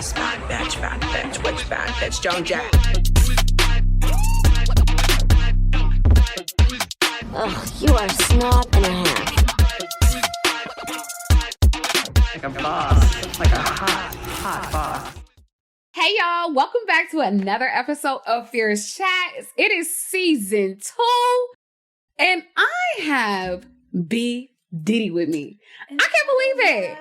ass, bad bitch, witch, bad bitch, Joan Jett. Ugh, you are a snob and a half. Like a boss, like a hot boss. Hey y'all, welcome back to another episode of Fierce Chats. It is season 2, and I have B. Diddy with me. I can't believe it.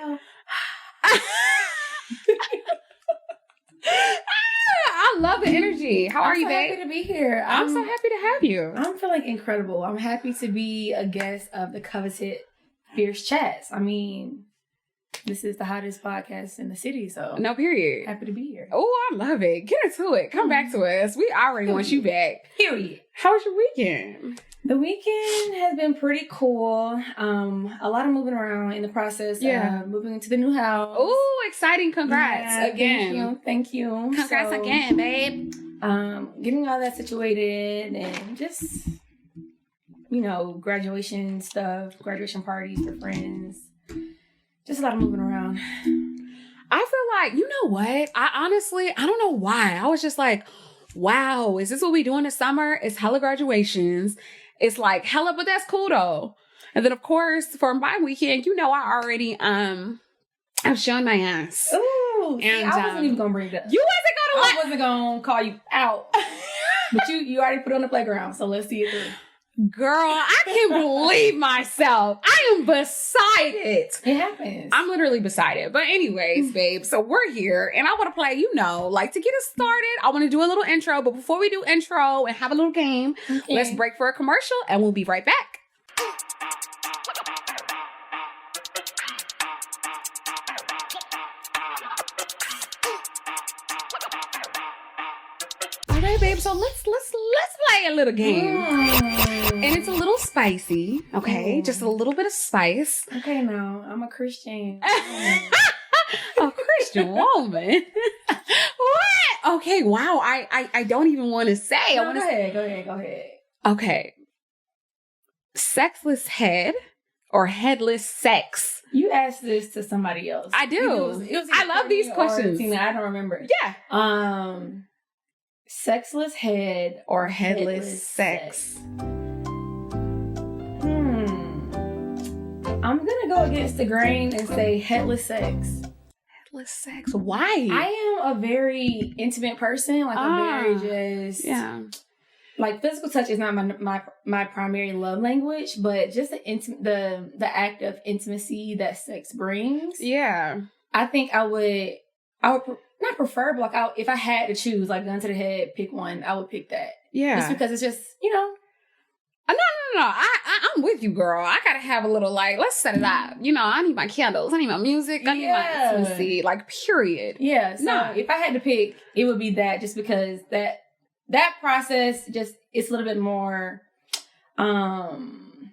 I love the energy. How are you, babe? I'm so happy to be here. I'm so happy to have you. I'm feeling incredible. I'm happy to be a guest of the coveted Fierce Chats. I mean, this is the hottest podcast in the city, so No, period. happy to be here. Oh, I love it. Get into it. Come back to us. We already want you back. Period. How was your weekend? The weekend has been pretty cool. A lot of moving around in the process of moving into the new house. Oh, exciting. Congrats again. Thank you. Congrats again, babe. Getting all that situated and just, graduation stuff, graduation parties for friends. Just a lot of moving around. I feel like, you know what? I don't know why. I was just like, wow, is this what we do in the summer? It's hella graduations. It's like hella, but that's cool though. And then of course, for my weekend, I already, I've shown my ass. Ooh, and I wasn't even gonna bring it up. You wasn't gonna I wasn't gonna call you out. But you already put it on the playground, so let's see it through. Girl, I can't believe myself. I am beside it. It happens. I'm literally beside it. But anyways, babe, so we're here and I want to play, to get us started, I want to do a little intro. But before we do intro and have a little game, let's break for a commercial and we'll be right back. All right, babe, so let's play a little game. And it's a little spicy, okay? Just a little bit of spice. Okay, now, I'm a Christian. A Christian woman? What? Okay, wow, I don't even want to say. No, go ahead. Okay. Sexless head or headless sex? You asked this to somebody else. I do. It was I love these questions. Tina, I don't remember. Yeah. Sexless head or headless sex? I'm gonna go against the grain and say headless sex. Headless sex. Why? I am a very intimate person. Like I'm very just like physical touch is not my primary love language, but just the act of intimacy that sex brings. Yeah. I think I would not prefer, but like if I had to choose, like gun to the head, pick one, I would pick that. Yeah. Just because it's just, No. I'm with you, girl. I gotta have a little let's set it up. I need my candles. I need my music. I need my intimacy. Period. Yeah. So if I had to pick, it would be that, just because that process it's a little bit more. I'm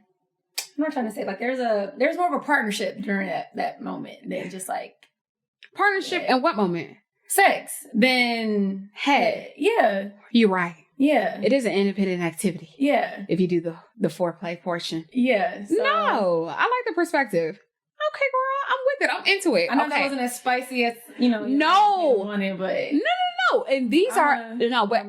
not trying to say there's more of a partnership during that moment than just partnership. In what moment? Sex than head. Yeah. You're right. Yeah. It is an independent activity. Yeah. If you do the foreplay portion. Yeah. So. No, I like the perspective. Okay, girl, I'm with it. I'm into it. I know that wasn't as spicy as, No. Wanted, but. No. And these are, no, but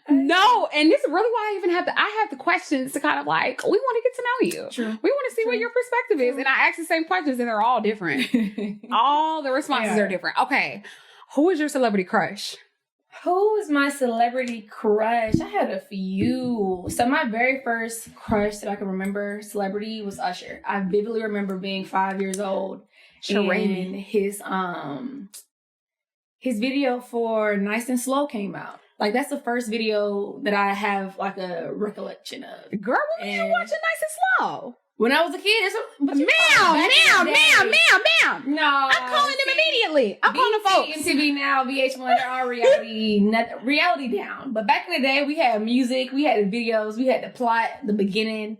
No, and this is really why I have the questions to kind of we want to get to know you. True. We want to see what your perspective is. And I ask the same questions and they're all different. All the responses are different. Okay. Who is your celebrity crush? Who is my celebrity crush? I had a few. So my very first crush that I can remember, celebrity, was Usher. I vividly remember being 5 years old. And his video for Nice and Slow came out. That's the first video that I have a recollection of. Girl, when were you watching Nice and Slow? When I was a kid, ma'am. No, I'm calling them immediately. I'm calling them folks. MTV now, VH1, they're all reality down. But back in the day, we had music, we had the videos, we had the plot, the beginning,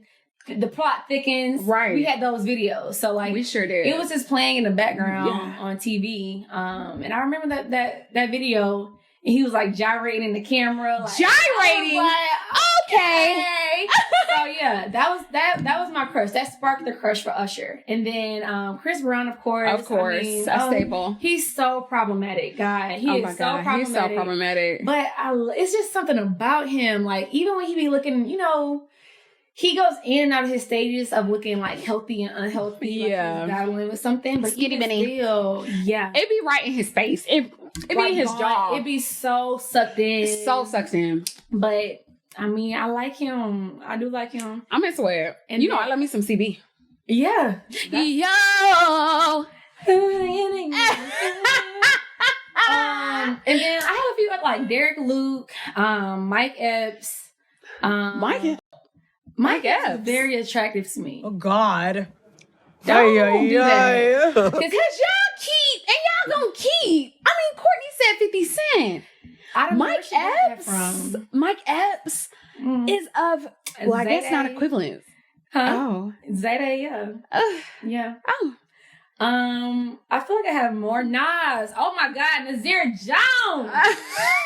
the plot thickens. Right. We had those videos. So we sure did. It was just playing in the background on TV. And I remember that video. And he was gyrating in the camera. Gyrating? Okay, Okay. So yeah, that was my crush. That sparked the crush for Usher. And then Chris Brown, of course. Of course. A staple. He's so problematic, guy. He is so problematic. He's so problematic. But it's just something about him. Like, even when he be looking, he goes in and out of his stages of looking like healthy and unhealthy. Yeah. Like he's battling with something. But Skinny bitty. still, yeah. It'd be right in his face. It'd be in his jaw. It'd be so sucked in. It's so sucked in. But I mean, I like him. I do like him. I'm into it. And I love me some CB. Yeah. Yo. And then I have a few like Derek Luke, Mike Epps. Mike Epps is very attractive to me. Oh God. Don't do that. Because y'all keep, and y'all gonna keep. I mean, Courtney said 50 Cent. I don't know where she got that from. Mike Epps is of, well, I guess not equivalent. Huh? Oh. Zeta, yeah. Yeah. Oh. I feel like I have more. Nas. Oh my God, Nazir Jones.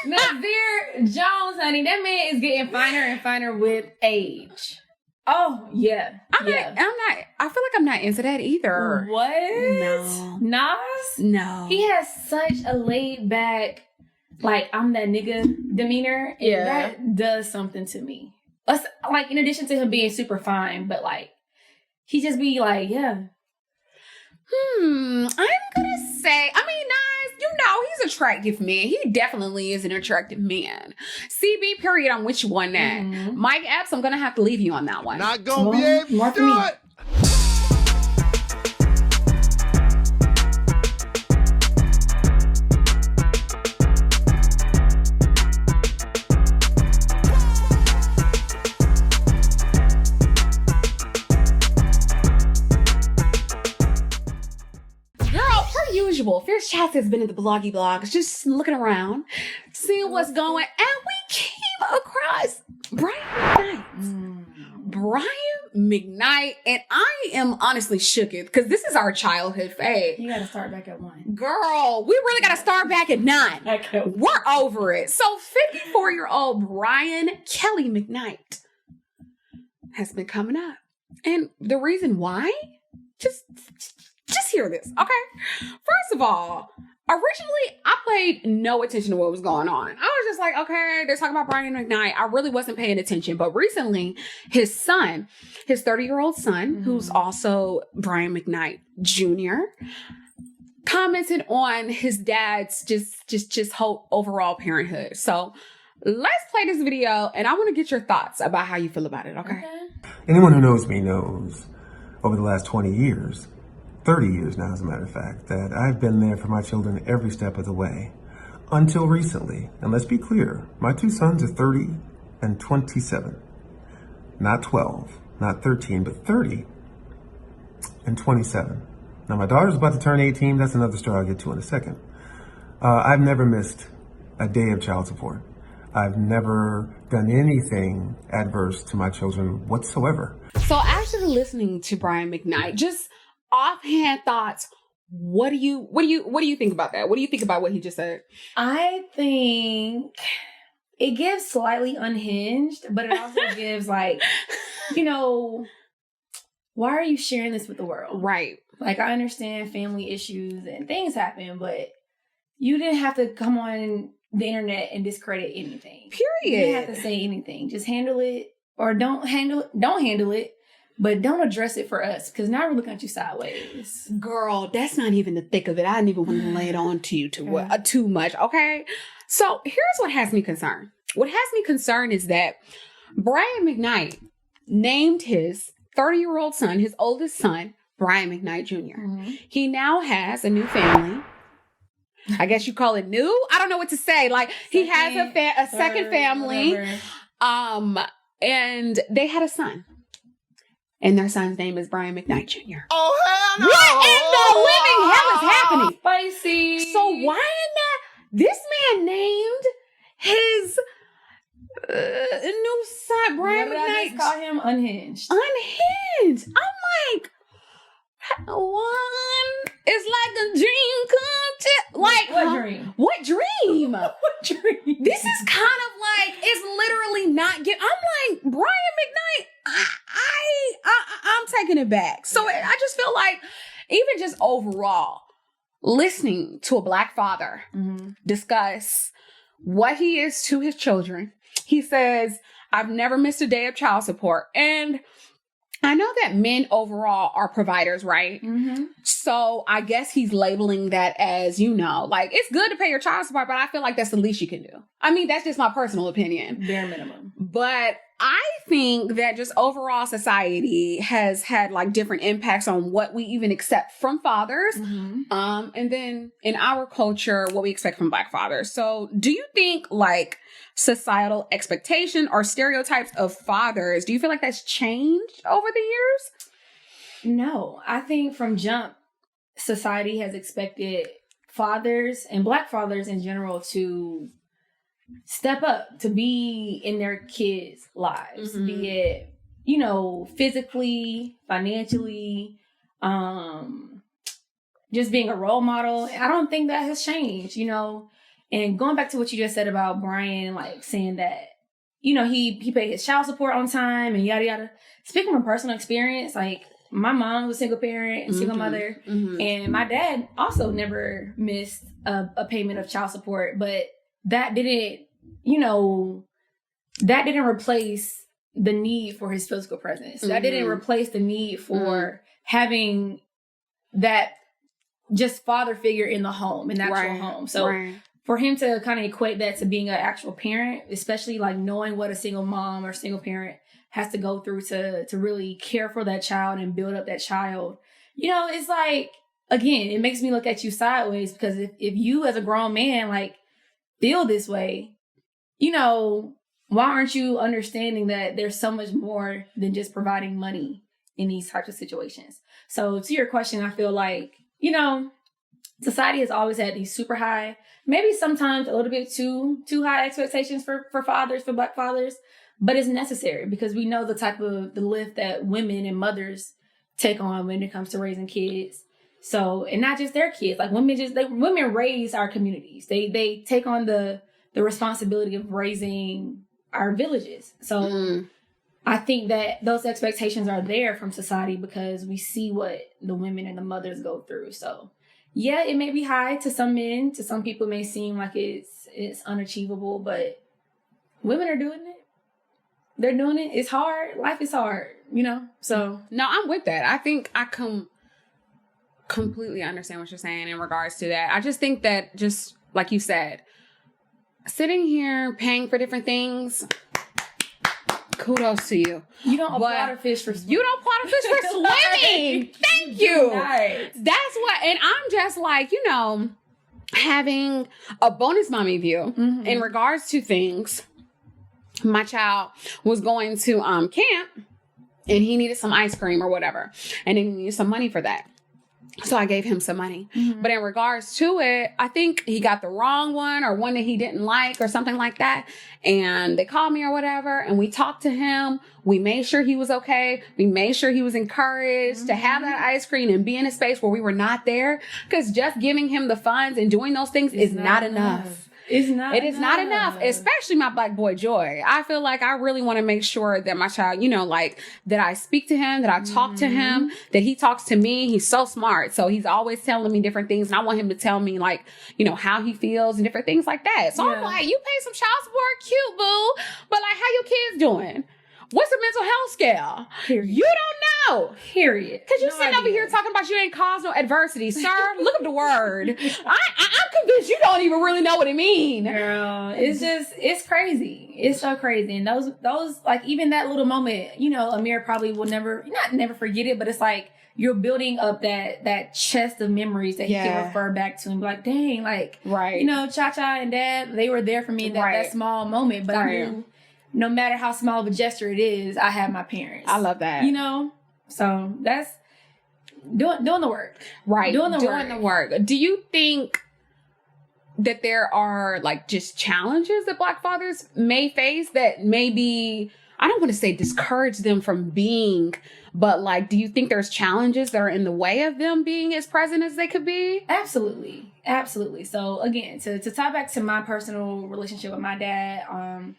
Nazir Jones, honey. That man is getting finer and finer with age. Oh, yeah. I feel like I'm not into that either. What? No. Nas? No. He has such a laid back, like, I'm that nigga demeanor. And that does something to me. Like, in addition to him being super fine, but like, he just be like, yeah. I'm gonna say, I mean, Nas, he's attractive man. He definitely is an attractive man. CB, period, I'm with you on that. Mm-hmm. Mike Epps, I'm gonna have to leave you on that one. Not gonna be able to do it. Fierce Chats has been in the bloggy blogs, just looking around, seeing what's going, and we came across Brian McKnight, and I am honestly shooketh because this is our childhood fave. You gotta start back at 1. Girl, we really gotta start back at 9. Okay. We're over it. So 54-year-old Brian Kelly McKnight has been coming up, and the reason why, just hear this, okay? First of all, originally, I paid no attention to what was going on. I was just like, okay, they're talking about Brian McKnight. I really wasn't paying attention. But recently, his son, his 30-year-old son, who's also Brian McKnight Jr., commented on his dad's just whole overall parenthood. So let's play this video, and I want to get your thoughts about how you feel about it, okay? Anyone who knows me knows over the last 20 years, 30 years now, as a matter of fact, that I've been there for my children every step of the way. Until recently, and let's be clear, my two sons are 30 and 27. Not 12, not 13, but 30 and 27. Now, my daughter's about to turn 18. That's another story I'll get to in a second. I've never missed a day of child support. I've never done anything adverse to my children whatsoever. So after listening to Brian McKnight, just offhand thoughts, what do you think about that? What do you think about what he just said? I think it gives slightly unhinged, but it also gives like, why are you sharing this with the world? Right. Like, I understand family issues and things happen, but you didn't have to come on the internet and discredit anything. Period. You didn't have to say anything. Just handle it, or don't handle it. But don't address it for us, because now we're looking at you sideways. Girl, that's not even the thick of it. I didn't even want to lay it on to you too much, okay? So here's what has me concerned. What has me concerned is that Brian McKnight named his 30-year-old son, his oldest son, Brian McKnight Jr. Mm-hmm. He now has a new family. I guess you call it new? I don't know what to say. Like, he has a second family. Whatever. And they had a son. And their son's name is Brian McKnight Jr. Oh, hell no! What in the living hell is happening? Spicy. So why in that? This man named his new son Brian McKnight. I just call him unhinged. Unhinged. I'm like, one is like a dream come true. Like, What dream? What dream? What dream? This is kind of like, it's literally not I'm like, Brian McKnight, I'm taking it back. So I just feel like, even just overall, listening to a Black father discuss what he is to his children. He says, I've never missed a day of child support. And I know that men overall are providers, right? So I guess he's labeling that as, like, it's good to pay your child support, but I feel like that's the least you can do. I mean, that's just my personal opinion. Bare minimum. But I think that just overall society has had like different impacts on what we even accept from fathers. And then in our culture, what we expect from Black fathers. So do you think like societal expectation or stereotypes of fathers, do you feel like that's changed over the years? No, I think from jump, society has expected fathers and Black fathers in general to step up, to be in their kids' lives, be it, physically, financially, just being a role model. I don't think that has changed, And going back to what you just said about Brian, like saying that, he paid his child support on time and yada, yada. Speaking from personal experience, like my mom was a single parent and single mother, and my dad also never missed a payment of child support, but that didn't replace the need for his physical presence. That didn't replace the need for having that just father figure in the home, in the actual home. So for him to kind of equate that to being an actual parent, especially like knowing what a single mom or single parent has to go through to really care for that child and build up that child, it's like, again, it makes me look at you sideways, because if you as a grown man, like, feel this way, why aren't you understanding that there's so much more than just providing money in these types of situations? So to your question, I feel like, society has always had these super high, maybe sometimes a little bit too high expectations for fathers, for Black fathers, but it's necessary because we know the type of the lift that women and mothers take on when it comes to raising kids. So, and not just their kids, like women raise our communities. They take on the responsibility of raising our villages. So I think that those expectations are there from society because we see what the women and the mothers go through. So yeah, it may be high to some men, to some people it may seem like it's unachievable, but women are doing it. They're doing it. It's hard. Life is hard, So no, I'm with that. I think I completely understand what you're saying in regards to that. I just think that, just like you said, sitting here paying for different things, kudos to you. You don't applaud a fish for swimming. You don't applaud a fish for swimming. Thank you. Nice. That's what, and I'm just like, having a bonus mommy view in regards to things. My child was going to camp and he needed some ice cream or whatever, and then he needed some money for that. So I gave him some money. But in regards to it, I think he got the wrong one or one that he didn't like or something like that. And they called me or whatever. And we talked to him. We made sure he was okay. We made sure he was encouraged to have that ice cream and be in a space where we were not there. Because just giving him the funds and doing those things is not enough. It is not enough, especially my Black boy Joy. I feel like I really want to make sure that my child, that I speak to him, that I talk to him, that he talks to me. He's so smart. So he's always telling me different things. And I want him to tell me how he feels and different things like that. So I'm like, you pay some child support, cute boo. But like, how your kids doing? What's the mental health scale? Period. You don't know. Period. Because you're sitting over here talking about you ain't caused no adversity. Sir, look up the word. I'm convinced you don't even really know what it means. Girl, it's crazy. It's so crazy. And those like, even that little moment, Amir probably will never forget it, but it's like, you're building up that chest of memories that he can refer back to and be like, dang, like, Cha-Cha and Dad, they were there for me in that small moment. But I knew no matter how small of a gesture it is, I have my parents. I love that. So that's doing the work. Right. Doing the work. Do you think that there are like just challenges that Black fathers may face that maybe, I don't want to say discourage them from being, but like, do you think there's challenges that are in the way of them being as present as they could be? Absolutely. Absolutely. So again, to tie back to my personal relationship with my dad,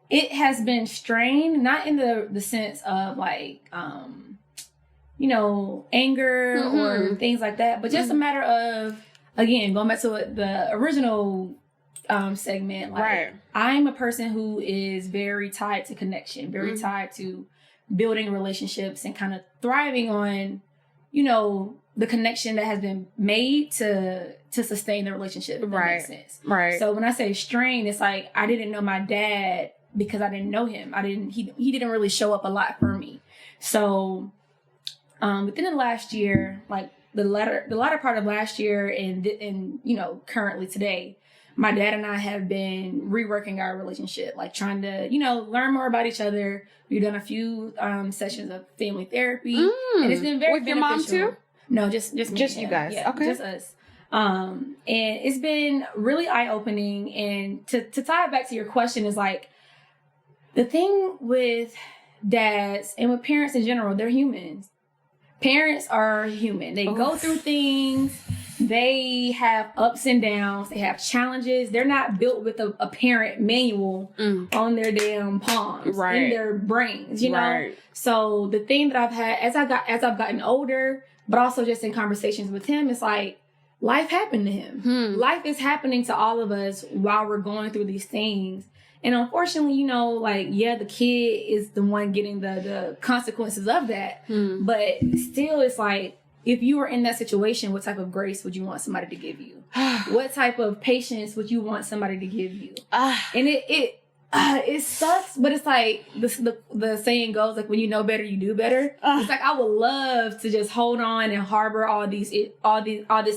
it has been strained, not in the sense of like, anger or things like that, but just a matter of, again, going back to the original segment, like, Right. I'm a person who is very tied to connection, very tied to building relationships and kind of thriving on, the connection that has been made to sustain the relationship, if that makes sense. Right. So when I say strain, it's like I didn't know my dad because I didn't know him. He didn't really show up a lot for me. So within the last year, like the latter part of last year and currently today, my dad and I have been reworking our relationship, like trying to, learn more about each other. We've done a few sessions of family therapy, and it's been very with beneficial. your mom too? No, just me. Just you guys. Yeah, Okay. just us. And it's been really eye opening. And to tie it back to your question is like the thing with dads and with parents in general, they're humans. Parents are human. They go through things. They have ups and downs. They have challenges. They're not built with a parent manual on their damn palms, in their brains, you know? Right. So the thing that I've had as I've gotten older, but also just in conversations with him, it's like life happened to him. Life is happening to all of us while we're going through these things. And unfortunately, the kid is the one getting the consequences of that. But still, it's like, if you were in that situation, what type of grace would you want somebody to give you? What type of patience would you want somebody to give you? And it sucks, but it's like the saying goes, like, when you know better, you do better. It's like, I would love to just hold on and harbor all this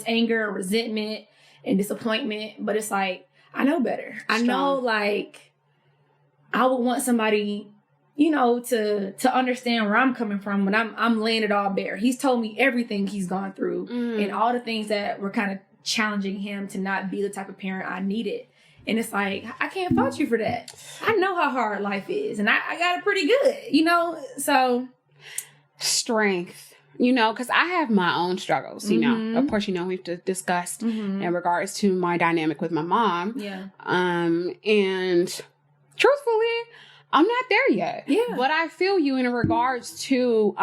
anger and resentment and disappointment, but it's like, I know better. I know, like, I would want somebody, to understand where I'm coming from when I'm laying it all bare. He's told me everything he's gone through and all the things that were kind of challenging him to not be the type of parent I needed. And it's like, I can't fault you for that. I know how hard life is, and I got it pretty good, so. Strength, because I have my own struggles, Of course, we've discussed in regards to my dynamic with my mom. Yeah. And truthfully, I'm not there yet. Yeah. But I feel you in regards to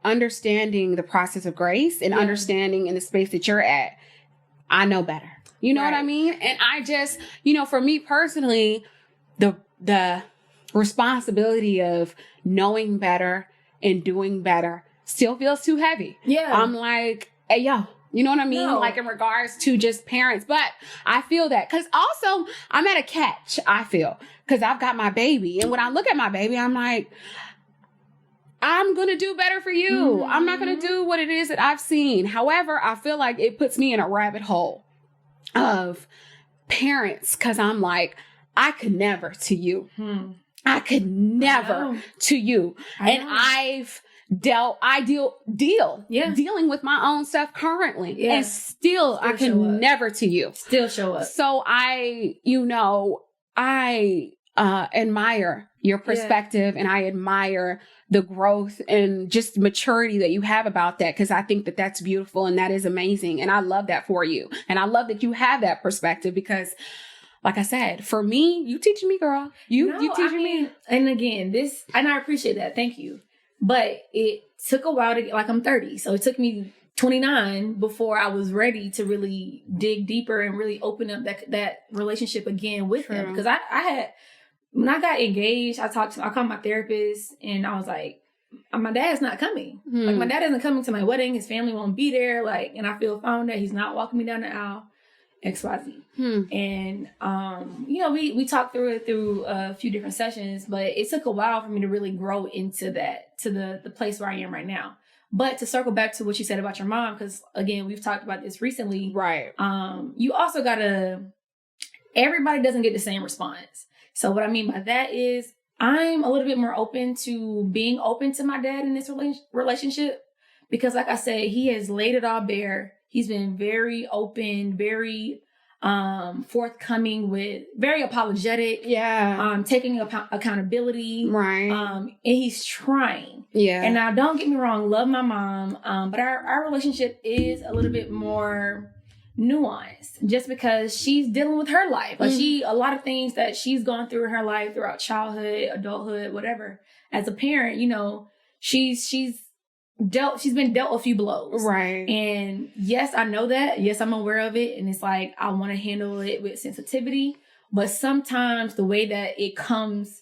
understanding the process of grace and understanding in the space that you're at. I know better. You know what I mean? And I just, for me personally, the responsibility of knowing better and doing better still feels too heavy. Yeah. I'm like, hey, yo. You know what I mean? No. Like in regards to just parents. But I feel that. Because also, I'm at a catch, I feel. Because I've got my baby. And when I look at my baby, I'm like, I'm going to do better for you. I'm not going to do what it is that I've seen. However, I feel like it puts me in a rabbit hole of parents. Because I'm like, I could never to you. I could never to you. Dealing with my own stuff currently. And still I can never to you. Still show up. So I admire your perspective and I admire the growth and just maturity that you have about that. Cause I think that that's beautiful and that is amazing. And I love that for you. And I love that you have that perspective because like I said, for me, you teaching me, girl. You teaching me. And again, and I appreciate that. Thank you. But it took a while to get, like, I'm 30. So it took me 29 before I was ready to really dig deeper and really open up that relationship again with him. Because I had, when I got engaged, I called my therapist and I was like, my dad's not coming. Like, my dad isn't coming to my wedding. His family won't be there. Like, and I feel found that he's not walking me down the aisle. XYZ. And, we talked through it through a few different sessions, but it took a while for me to really grow into that, to the place where I am right now. But to circle back to what you said about your mom, because again, we've talked about this recently. Right. You also everybody doesn't get the same response. So what I mean by that is I'm a little bit more open to being open to my dad in this relationship because like I said, he has laid it all bare. He's been very open, very forthcoming with, very apologetic. Yeah. Taking accountability. Right. And he's trying. Yeah. And now, don't get me wrong, love my mom. But our relationship is a little bit more nuanced, just because she's dealing with her life. Like a lot of things that she's gone through in her life throughout childhood, adulthood, whatever. As a parent, you know, she's been dealt a few blows. Right. And yes, I know that. Yes, I'm aware of it. And it's like, I want to handle it with sensitivity. But sometimes the way that it comes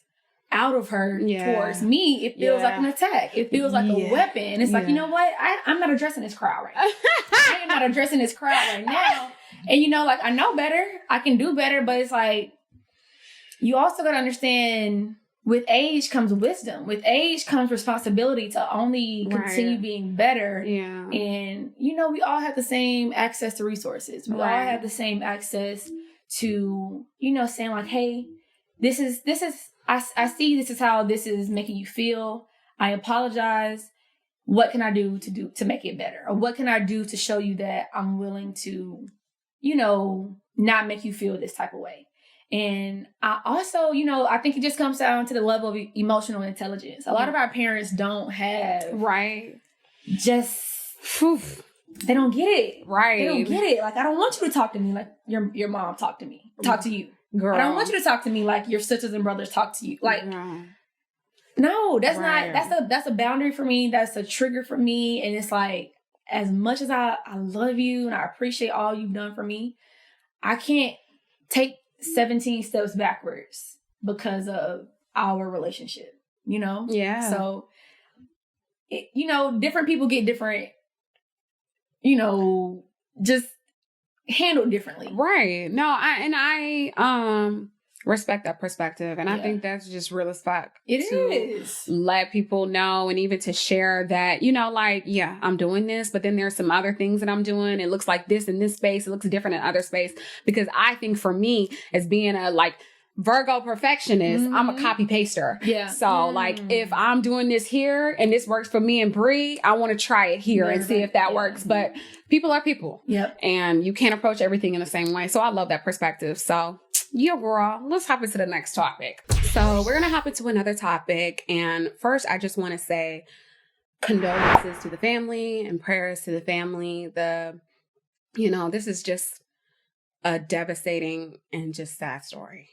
out of her towards me, it feels like an attack. It feels like a weapon. And it's like, you know what? I'm not addressing this crowd right now. I am not addressing this crowd right now. And you know, like, I know better. I can do better. But it's like, you also got to understand, with age comes wisdom. With age comes responsibility to only continue being better. Yeah. And, you know, we all have the same access to resources. We all have the same access to, you know, saying like, hey, this is, I see this is how this is making you feel. I apologize. What can I do to make it better? Or what can I do to show you that I'm willing to, you know, not make you feel this type of way? And I also, you know, I think it just comes down to the level of emotional intelligence. A lot of our parents don't have. Right. Just, they don't get it. Right. They don't get it. Like, I don't want you to talk to me like your mom talked to me. Talk to you. Girl. I don't want you to talk to me like your sisters and brothers talk to you. Like, no, that's not, that's a boundary for me. That's a trigger for me. And it's like, as much as I love you and I appreciate all you've done for me, I can't take 17 steps backwards because of our relationship, you know? Yeah. So, you know, different people get different, you know, just handled differently. Right. No, I respect that perspective. And I think that's just real as fuck. It is. Let people know, and even to share that, you know, like, yeah, I'm doing this, but then there's some other things that I'm doing. It looks like this in this space. It looks different in other space. Because I think for me, as being a like Virgo perfectionist, I'm a copy paster. Yeah. So like, if I'm doing this here and this works for me and Bree, I want to try it here and see if that works. But people are people. Yep. And you can't approach everything in the same way. So I love that perspective. So yeah, girl, let's hop into the next topic. So we're going to hop into another topic. And first, I just want to say condolences to the family and prayers to the family. You know, this is just a devastating and just sad story.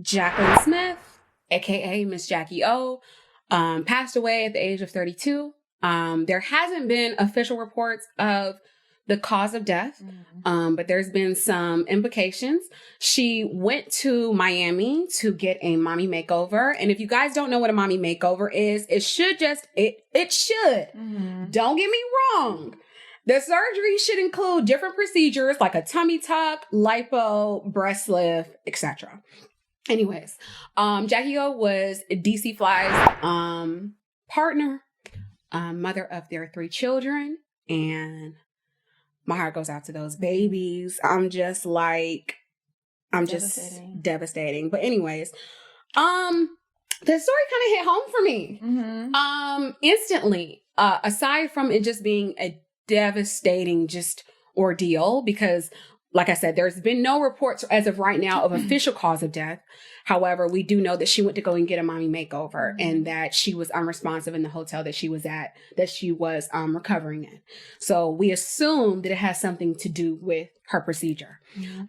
Jacqueline Smith, aka Miss Jackie O, passed away at the age of 32. There hasn't been official reports of the cause of death, but there's been some implications. She went to Miami to get a mommy makeover. And if you guys don't know what a mommy makeover is, it should. Don't get me wrong. The surgery should include different procedures like a tummy tuck, lipo, breast lift, etc. Anyways, Jackie O was DC Fly's partner, mother of their 3 children, and my heart goes out to those babies. I'm just devastating. But anyways, the story kind of hit home for me. Instantly, aside from it just being a devastating just ordeal, because like I said, there's been no reports as of right now of official cause of death. However, we do know that she went to go and get a mommy makeover and that she was unresponsive in the hotel that she was at, that she was recovering in. So we assume that it has something to do with her procedure.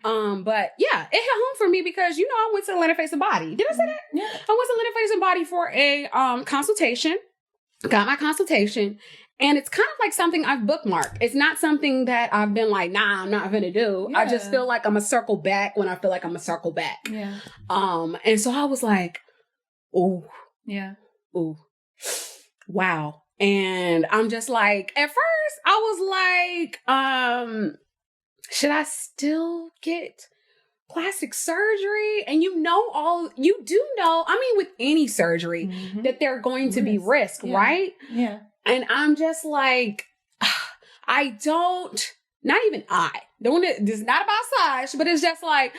But yeah, it hit home for me because, you know, I went to Atlanta Face and Body. Did I say that? Yeah. I went to Atlanta Face and Body for a consultation, got my consultation. And it's kind of like something I've bookmarked. It's not something that I've been like, nah, I'm not going to do. Yeah. I just feel like I'm going to circle back when I feel like I'm going to circle back. Yeah. And so I was like, ooh. Yeah. Ooh. Wow. And I'm just like, at first I was like, should I still get plastic surgery? And you do know, I mean, with any surgery that there are going to be risk, right? Yeah. And I'm just like, this is not about size, but it's just like,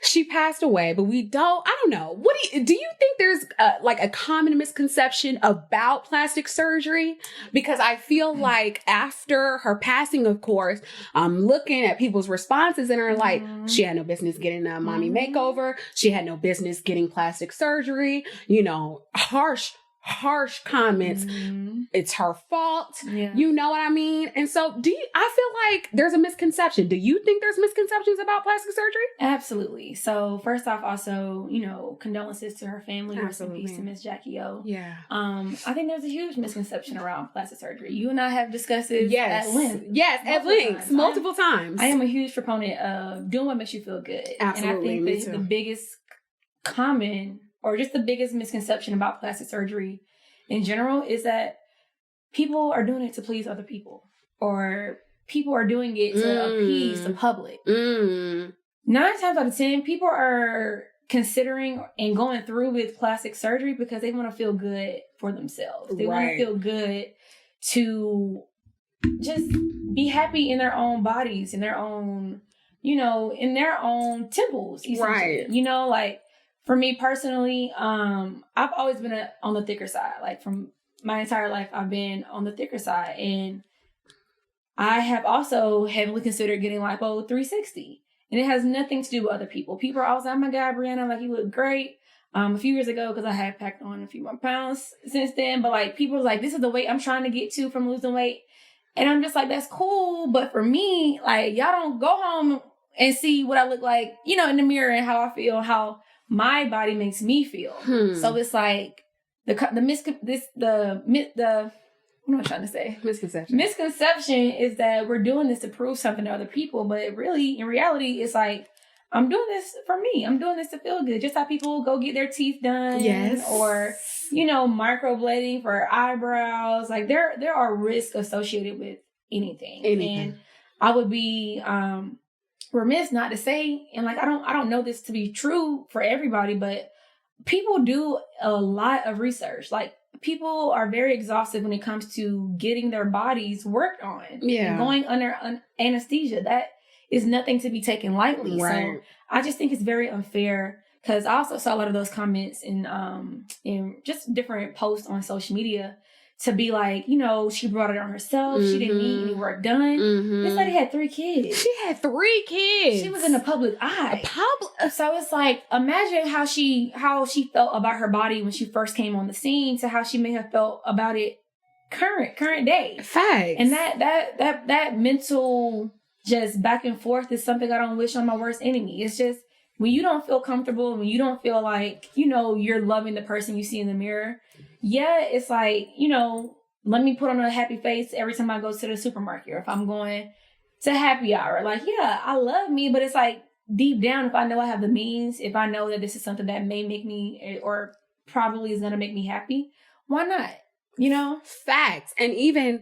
she passed away, but I don't know. Do you think there's like a common misconception about plastic surgery? Because I feel like after her passing, of course, I'm looking at people's responses and are like, she had no business getting a mommy makeover. She had no business getting plastic surgery, harsh comments. It's her fault. Yeah. You know what I mean? And so I feel like there's a misconception. Do you think there's misconceptions about plastic surgery? Absolutely. So first off, also, condolences to her family. Rest in peace to Miss Jackie O. Yeah. I think there's a huge misconception around plastic surgery. You and I have discussed it at length. Yes, at length. Multiple times. I am a huge proponent of doing what makes you feel good. Absolutely. And I think the biggest the biggest misconception about plastic surgery in general is that people are doing it to please other people, or people are doing it to appease the public. 9 times out of 10, people are considering and going through with plastic surgery because they want to feel good for themselves. They want to feel good to just be happy in their own bodies, in their own, in their own temples. Right. Like, for me personally, I've always been on the thicker side. Like, from my entire life, I've been on the thicker side. And I have also heavily considered getting lipo 360. And it has nothing to do with other people. People are always like, oh my God, Brianna, like, you look great. A few years ago, because I had packed on a few more pounds since then. But, like, people are like, this is the weight I'm trying to get to from losing weight. And I'm just like, that's cool. But for me, like, y'all don't go home and see what I look like, in the mirror and how I feel, how my body makes me feel. So it's like what am I trying to say? Misconception is that we're doing this to prove something to other people, but really, in reality, it's like, I'm doing this for me. I'm doing this to feel good. Just how people go get their teeth done, or microblading for eyebrows. Like, there are risks associated with anything. And I would be remiss not to say, and like, I don't know this to be true for everybody, but people do a lot of research. Like, people are very exhaustive when it comes to getting their bodies worked on. Yeah. And going under anesthesia. That is nothing to be taken lightly. Right. So I just think it's very unfair, because I also saw a lot of those comments in just different posts on social media to be like, she brought it on herself. She didn't need any work done. This lady had 3 kids. She had 3 kids. She was in the public eye. So it's like, imagine how she felt about her body when she first came on the scene to how she may have felt about it current day. Facts. And that mental just back and forth is something I don't wish on my worst enemy. It's just, when you don't feel comfortable, when you don't feel like, you're loving the person you see in the mirror, it's like, let me put on a happy face every time I go to the supermarket, or if I'm going to happy hour. Like, I love me, but it's like, deep down, if I know I have the means, if I know that this is something that may make me, or probably is going to make me happy, why not? Facts. And even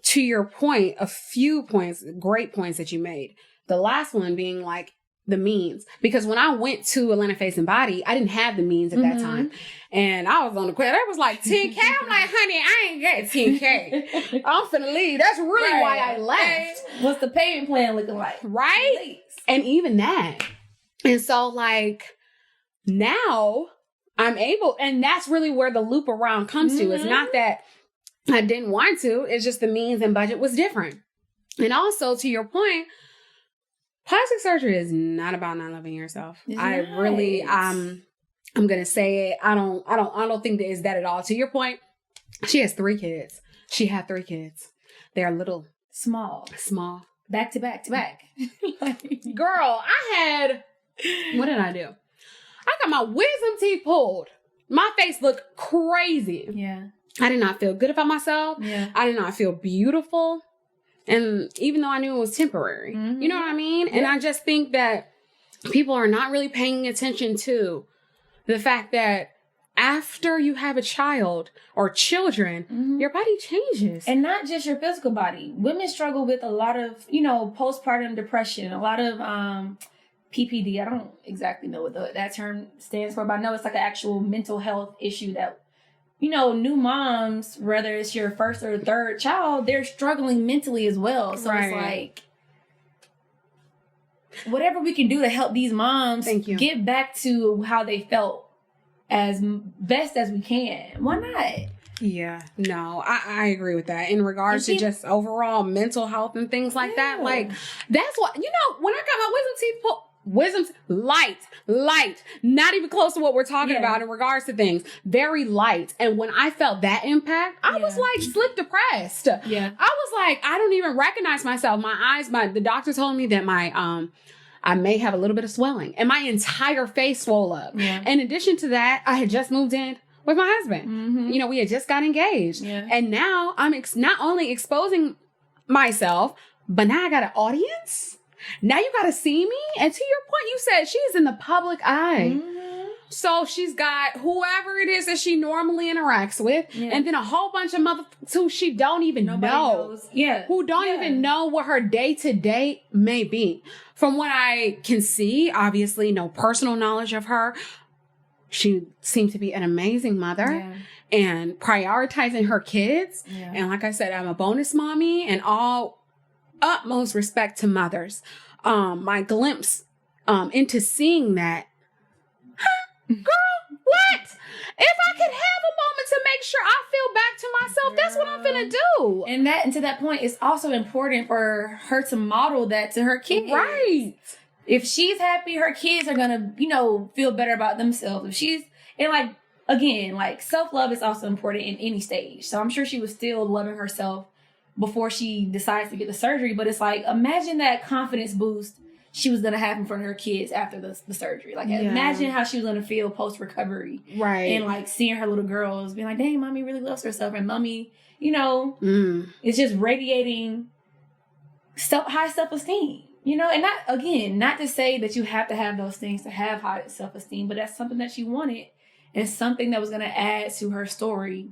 to your point, a few points, great points that you made. The last one being like, the means, because when I went to Atlanta Face and Body, I didn't have the means at that time, and I was on the quest. That was like 10K. I'm like, honey, I ain't got 10K. I'm finna leave. That's really why I left. What's the payment plan looking like? Right? Please. And even that. And so, like, now I'm able, and that's really where the loop around comes to. It's not that I didn't want to. It's just the means and budget was different. And also, to your point, plastic surgery is not about not loving yourself. I'm gonna say it. I don't think that is that at all. To your point, she has 3 kids. She had 3 kids. They are little, small, back to back. Girl, what did I do? I got my wisdom teeth pulled. My face looked crazy. Yeah. I did not feel good about myself. Yeah. I did not feel beautiful. And even though I knew it was temporary, you know what I mean? Yeah. And I just think that people are not really paying attention to the fact that after you have a child or children, your body changes. And not just your physical body. Women struggle with a lot of, postpartum depression, a lot of PPD. I don't exactly know what that term stands for, but I know it's like an actual mental health issue that, new moms, whether it's your first or third child, they're struggling mentally as well. So It's like, whatever we can do to help these moms Thank you. get back to how they felt as best as we can. Why not? Yeah, no, I agree with that. In regards to just overall mental health and things like that, like that's what, you know, when I got my wisdom teeth light, not even close to what we're talking about in regards to things, very light. And when I felt that impact, I was like sleep depressed. Yeah, I was like, I don't even recognize myself. My eyes, the doctor told me that I may have a little bit of swelling and my entire face swole up. Yeah. In addition to that, I had just moved in with my husband. Mm-hmm. You know, we had just got engaged. Yeah. And now I'm not only exposing myself, but now I got an audience. Now you got to see me. And to your point, you said she's in the public eye. Mm-hmm. So she's got whoever it is that she normally interacts with. Yeah. And then a whole bunch of motherfuckers who she don't even know. Knows. Yeah. Who don't even know what her day-to-day may be. From what I can see, obviously no personal knowledge of her, she seemed to be an amazing mother and prioritizing her kids. Yeah. And like I said, I'm a bonus mommy and all utmost respect to mothers. My glimpse into seeing that, girl, what? If I could have a moment to make sure I feel back to myself, that's what I'm finna do. And to that point, it's also important for her to model that to her kids. Right. If she's happy, her kids are gonna, you know, feel better about themselves. If she's, and like, again, like self-love is also important in any stage. So I'm sure she was still loving herself before she decides to get the surgery. But it's like, imagine that confidence boost she was going to have in front of her kids after the surgery. Like, imagine how she was going to feel post-recovery. Right. And like seeing her little girls being like, dang, mommy really loves herself. And mommy, you know, it's just radiating high self-esteem. You know, and not to say that you have to have those things to have high self-esteem, but that's something that she wanted and something that was going to add to her story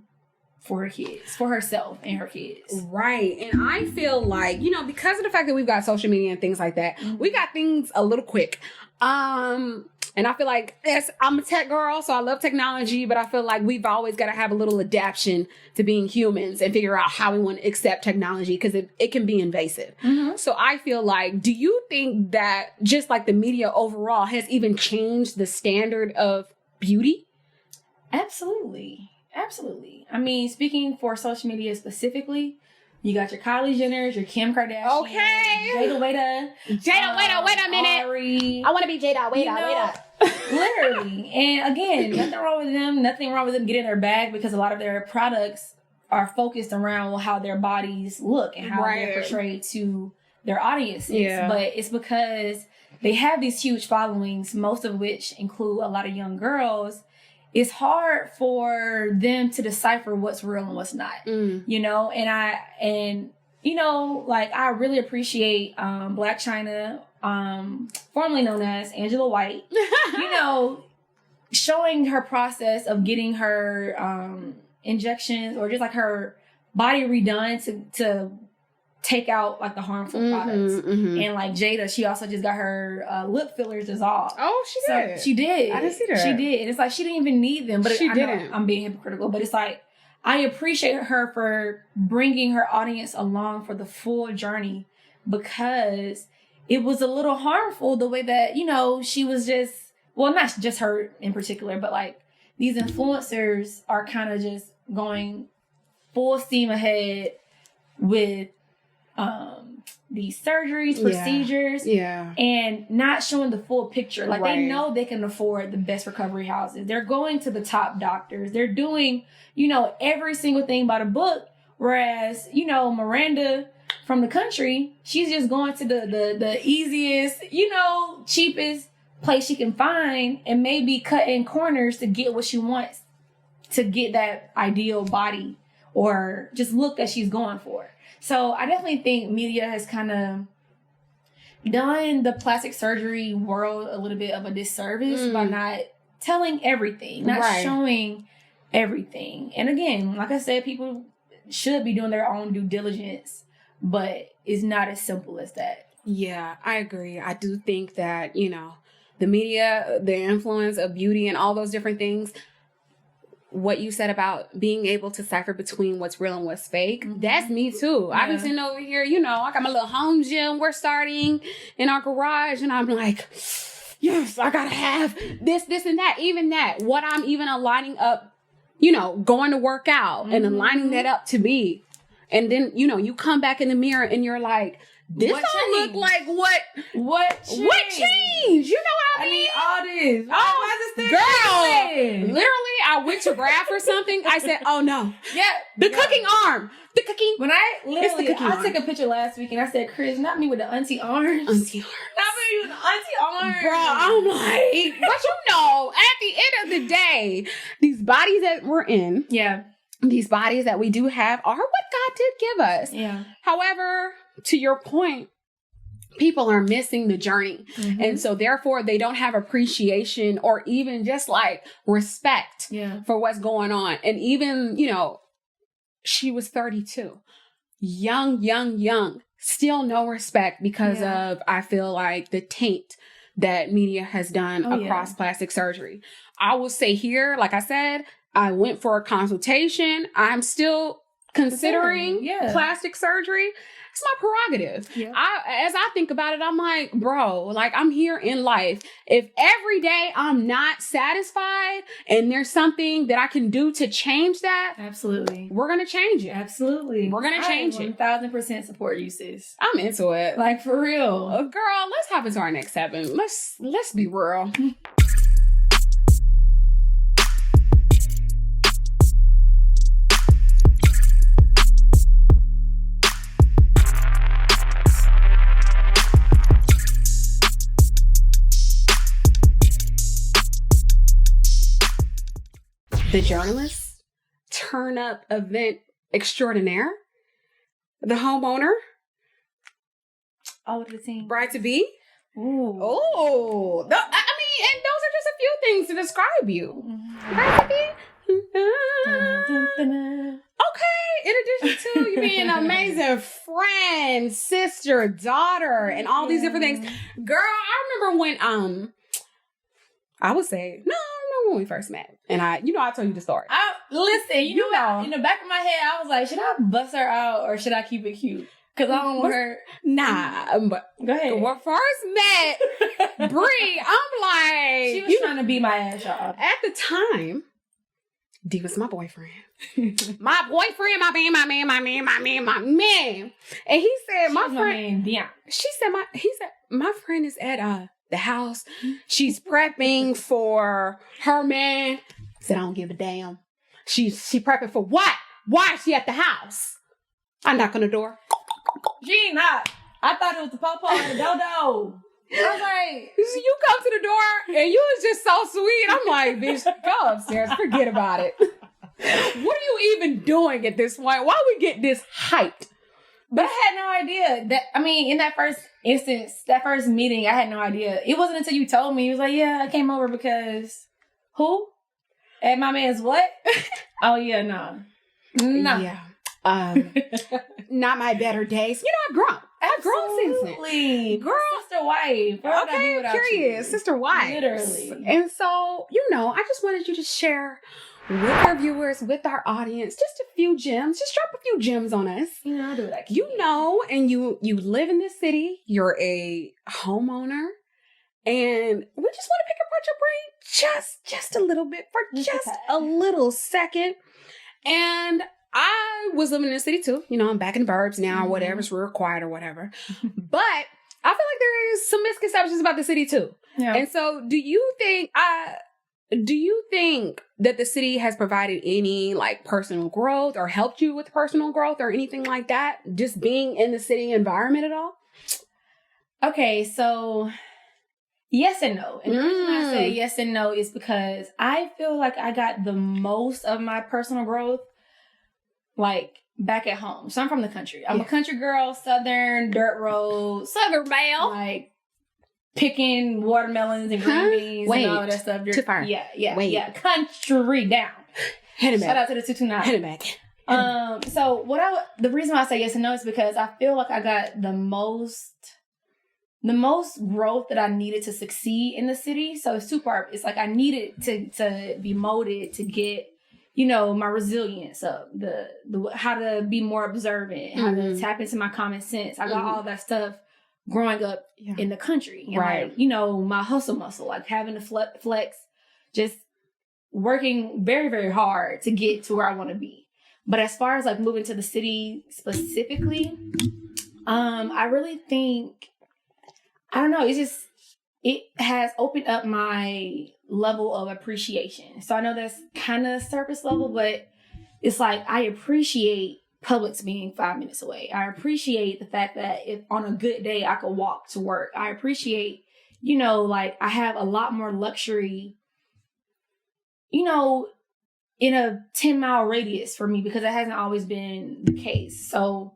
for her kids, for herself and her kids. Right. And I feel like, you know, because of the fact that we've got social media and things like that, we got things a little quick. And I feel like, yes, I'm a tech girl, so I love technology, but I feel like we've always got to have a little adaptation to being humans and figure out how we want to accept technology because it can be invasive. Mm-hmm. So I feel like, do you think that just like the media overall has even changed the standard of beauty? Absolutely. Absolutely. I mean, speaking for social media specifically, you got your Kylie Jenners, your Kim Kardashian, Jada, wait a minute. Ari, I want to be Jada, wait up. Literally. And again, nothing wrong with them getting their bag because a lot of their products are focused around how their bodies look and how they're portrayed to their audiences. Yeah. But it's because they have these huge followings, most of which include a lot of young girls. It's hard for them to decipher what's real and what's not, you know? And you know, like I really appreciate Black China, formerly known as Angela White, you know, showing her process of getting her injections or just like her body redone to take out like the harmful products. Mm-hmm. And like Jada, she also just got her lip fillers dissolved. Oh, she did. She did. I didn't see that. She did. And it's like she didn't even need them. But I know I'm being hypocritical, but it's like I appreciate her for bringing her audience along for the full journey because it was a little harmful the way that, you know, she was just, well, not just her in particular, but like these influencers are kind of just going full steam ahead with these surgeries, procedures, and not showing the full picture. Like they know they can afford the best recovery houses. They're going to the top doctors. They're doing, you know, every single thing by the book. Whereas, you know, Miranda from the country, she's just going to the easiest, you know, cheapest place she can find and maybe cutting corners to get what she wants, to get that ideal body or just look that she's going for. So I definitely think media has kind of done the plastic surgery world a little bit of a disservice by not telling everything, not showing everything. And again, like I said, people should be doing their own due diligence, but it's not as simple as that. Yeah, I agree. I do think that, you know, the media, the influence of beauty and all those different things, what you said about being able to decipher between what's real and what's fake, that's me too. I've been sitting over here, you know, I got my little home gym we're starting in our garage, and I'm like, yes, I gotta have this, and that, even that. What I'm even aligning up, you know, going to work out and aligning that up to be. And then, you know, you come back in the mirror and you're like, this What don't changed? look like what What changed? You know what I mean? need all this. Why is it still Girl, changing? literally, I went to grab for something. I said, oh no. Yeah. The cooking arm. The cooking. When I literally, cooking I arm. took a picture last week and I said, Chris, not me with the auntie arms. Auntie arm. Not me with the auntie arms. Bro, I'm like, but you know, at the end of the day, these bodies that we're in, Yeah. these bodies that we do have are what God did give us. Yeah. However, to your point, people are missing the journey. And so therefore they don't have appreciation or even just like respect Yeah. for what's going on. And even, you know, she was 32, young, still no respect because of, I feel like, the taint that media has done across plastic surgery. I will say here, like I said, I went for a consultation. I'm still considering plastic surgery. It's my prerogative. Yeah. As I think about it, I'm like, bro, like I'm here in life. If every day I'm not satisfied and there's something that I can do to change that, Absolutely. we're going to change it. Absolutely. We're gonna change it. 1000% support you, sis. I'm into it. Like, for real. Girl, let's hop into our next segment. Let's be real. The journalist, turn up event extraordinaire, the homeowner, All of the team. bride to be. Ooh. Oh, I mean, and those are just a few things to describe you. Bride to be. Okay, in addition to you being an amazing friend, sister, daughter, and all these different things. Girl, I remember when I would say, no, I remember when we first met. And I told you the story. Listen, you know what? In the back of my head, I was like, should I bust her out or should I keep it cute? Because I don't want her. Nah, but Go ahead. when we first met Bree, I'm like, She was trying to beat my ass, y'all. at the time, D was my boyfriend. My boyfriend, my man. And he said, my friend, my friend is at the house. She's prepping for her man. I said, I don't give a damn. She prepping for what? Why is she at the house? I knock on the door. She ain't not. I thought it was the pawpaw and the dodo. I was like, You come to the door and you was just so sweet. I'm like, bitch, go upstairs. Forget about it. What are you even doing at this point? Why we get this hyped? but I had no idea that, I mean, in that first instance, that first meeting, I had no idea. It wasn't until you told me. He was like, yeah, I came over because, who? At my man's what? Oh, yeah, no. No. Yeah. Not my better days. You know, I've grown since then. Absolutely. Girl. Sister wife. What would I do Okay, without period. you? Sister wife. Literally. And so, I just wanted you to share with our viewers, with our audience, just a few gems. Just drop a few gems on us. You know, I do what I can. You know, and you live in this city. You're a homeowner. And we just want to pick apart your brain just a little bit for just a little second. And I was living in the city too. I'm back in the burbs now, or whatever, it's real quiet or whatever. But I feel like there is some misconceptions about the city too. Yeah. And so do you think that the city has provided any like personal growth or helped you with personal growth or anything like that? Just being in the city environment at all? Okay, so yes and no. And the reason I say yes and no is because I feel like I got the most of my personal growth like back at home. So I'm from the country. I'm a country girl, southern, dirt road, Southern belle. like picking watermelons and green beans and all of that stuff. Too far. Yeah. Country down. Hit him Shout back. out to the 229. Hit him back. So the reason why I say yes and no is because I feel like I got the most growth that I needed to succeed in the city. So it's two part. It's like I needed to be molded to get you know, my resilience up, the how to be more observant, how to tap into my common sense. I got all that stuff growing up in the country. And like, you know, my hustle muscle, like having to flex, just working very, very hard to get to where I want to be. But as far as like moving to the city specifically, I really think, I don't know, it has opened up my level of appreciation. So I know that's kind of surface level, but it's like I appreciate Publix being 5 minutes away. I appreciate the fact that if on a good day I could walk to work. I appreciate, you know, like I have a lot more luxury, you know, in a 10-mile radius for me, because it hasn't always been the case. So